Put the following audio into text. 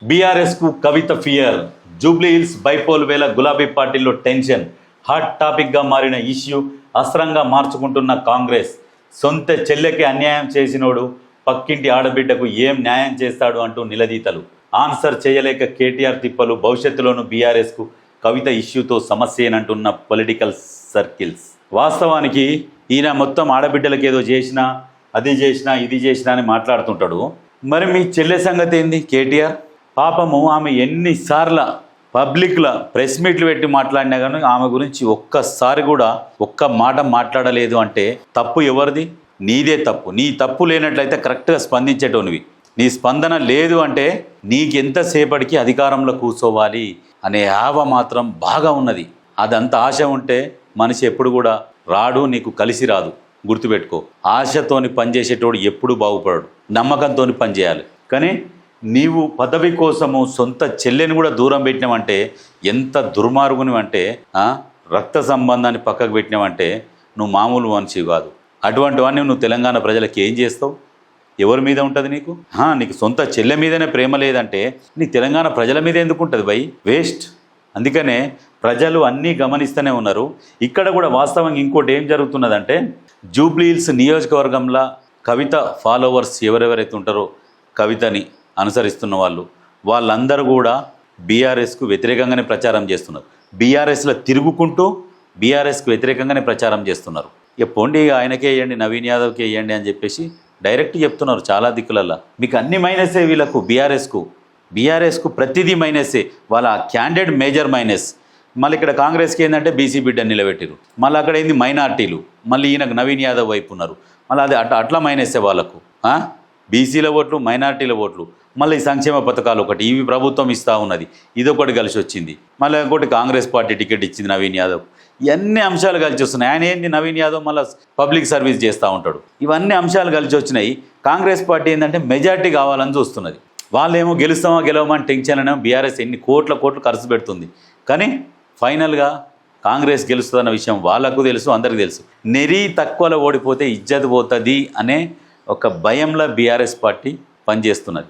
BRS కు కవిత fear, Jubilee hills bypoll వేళ గులాబీ పార్టీలో టెన్షన్, హాట్ టాపిక్ గా మారిన ఇష్యూ అస్త్రంగా మార్చుకుంటున్న కాంగ్రెస్. సొంత చెల్లెకి అన్యాయం చేసినోడు పక్కింటి ఆడబిడ్డకు ఏం న్యాయం చేస్తాడు అంటూ నిలదీతలు. ఆన్సర్ చేయలేక కేటీఆర్ తిప్పలు. భవిష్యత్తులోనూ బీఆర్ఎస్ కు కవిత ఇష్యూతో సమస్యేనంటున్న పొలిటికల్ సర్కిల్స్. వాస్తవానికి ఈయన మొత్తం ఆడబిడ్డలకు ఏదో చేసినా, అది చేసినా, ఇది చేసినా అని మాట్లాడుతుంటాడు. మరి మీ చెల్లె సంగతి ఏంది? కేటీఆర్ పాపము ఆమె ఎన్నిసార్లు పబ్లిక్లో ప్రెస్ మీట్లు పెట్టి మాట్లాడినా కానీ ఆమె గురించి ఒక్కసారి కూడా ఒక్క మాట మాట్లాడలేదు అంటే తప్పు ఎవరిది? నీదే తప్పు. నీ తప్పు లేనట్లయితే కరెక్ట్గా స్పందించేటోనివి. నీ స్పందన లేదు అంటే నీకెంతసేపటికి అధికారంలో కూర్చోవాలి అనే ఆవ మాత్రం బాగా ఉన్నది. అదంత ఆశ ఉంటే మనిషి ఎప్పుడు కూడా రాడు, నీకు కలిసి రాదు. గుర్తుపెట్టుకో. ఆశతోని పనిచేసేటోడు ఎప్పుడు బాగుపడడు. నమ్మకంతో పనిచేయాలి. కానీ నీవు పదవి కోసము సొంత చెల్లెని కూడా దూరం పెట్టినావంటే ఎంత దుర్మార్గునివంటే, రక్త సంబంధాన్ని పక్కకు పెట్టినావంటే నువ్వు మామూలు మనిషి కాదు. అటువంటి వాడిని నువ్వు తెలంగాణ ప్రజలకు ఏం చేస్తావు? ఎవరి మీద ఉంటుంది నీకు? నీకు సొంత చెల్లె మీదనే ప్రేమ లేదంటే నీ తెలంగాణ ప్రజల మీద ఎందుకు ఉంటుంది బై? వేస్ట్. అందుకనే ప్రజలు అన్నీ గమనిస్తూనే ఉన్నారు. ఇక్కడ కూడా వాస్తవంగా ఇంకోటి ఏం జరుగుతున్నదంటే, జూబ్లీ హిల్స్ నియోజకవర్గంలో కవిత ఫాలోవర్స్ ఎవరెవరైతే ఉంటారో, కవితని అనుసరిస్తున్న వాళ్ళందరూ కూడా బీఆర్ఎస్కు వ్యతిరేకంగానే ప్రచారం చేస్తున్నారు. బీఆర్ఎస్లో తిరుగుకుంటూ బీఆర్ఎస్కు వ్యతిరేకంగానే ప్రచారం చేస్తున్నారు. పోండి ఆయనకే వేయండి, నవీన్ యాదవ్కి వేయండి అని చెప్పేసి డైరెక్ట్ చెప్తున్నారు చాలా దిక్కులల్లో. మీకు అన్ని మైనసే వీళ్ళకు. బీఆర్ఎస్కు ప్రతిదీ మైనసే. వాళ్ళ క్యాండిడేట్ మేజర్ మైనస్. మళ్ళీ ఇక్కడ కాంగ్రెస్కి ఏంటంటే బీసీ బిడ్డని నిలబెట్టారు. మళ్ళీ అక్కడ ఏంది మైనార్టీలు. మళ్ళీ ఈయనకు నవీన్ యాదవ్ వైపు ఉన్నారు. మళ్ళీ అది అట్లా మైనసే వాళ్ళకు. బీసీల ఓట్లు, మైనార్టీల ఓట్లు, మళ్ళీ సంక్షేమ పథకాలు ఒకటి ఇవి ప్రభుత్వం ఇస్తూ ఉన్నది, ఇదొకటి కలిసి వచ్చింది. మళ్ళీ ఇంకోటి కాంగ్రెస్ పార్టీ టికెట్ ఇచ్చింది నవీన్ యాదవ్. ఇవన్నీ అంశాలు కలిసి వస్తున్నాయి. ఆయన ఏంది నవీన్ యాదవ్ మళ్ళీ పబ్లిక్ సర్వీస్ చేస్తూ ఉంటాడు. ఇవన్నీ అంశాలు కలిసి వచ్చినాయి. కాంగ్రెస్ పార్టీ ఏంటంటే మెజార్టీ కావాలని చూస్తున్నది. వాళ్ళేమో గెలుస్తామా గెలవమని టెన్షన్ అనేమో బీఆర్ఎస్ ఎన్ని కోట్ల ఖర్చు పెడుతుంది. కానీ ఫైనల్గా కాంగ్రెస్ గెలుస్తుందన్న విషయం వాళ్ళకు తెలుసు, అందరికీ తెలుసు. నెరీ తక్కువలో ఓడిపోతే ఇజ్జత్ పోతుంది అనే ఒక భయంలో బీఆర్ఎస్ పార్టీ పనిచేస్తున్నది.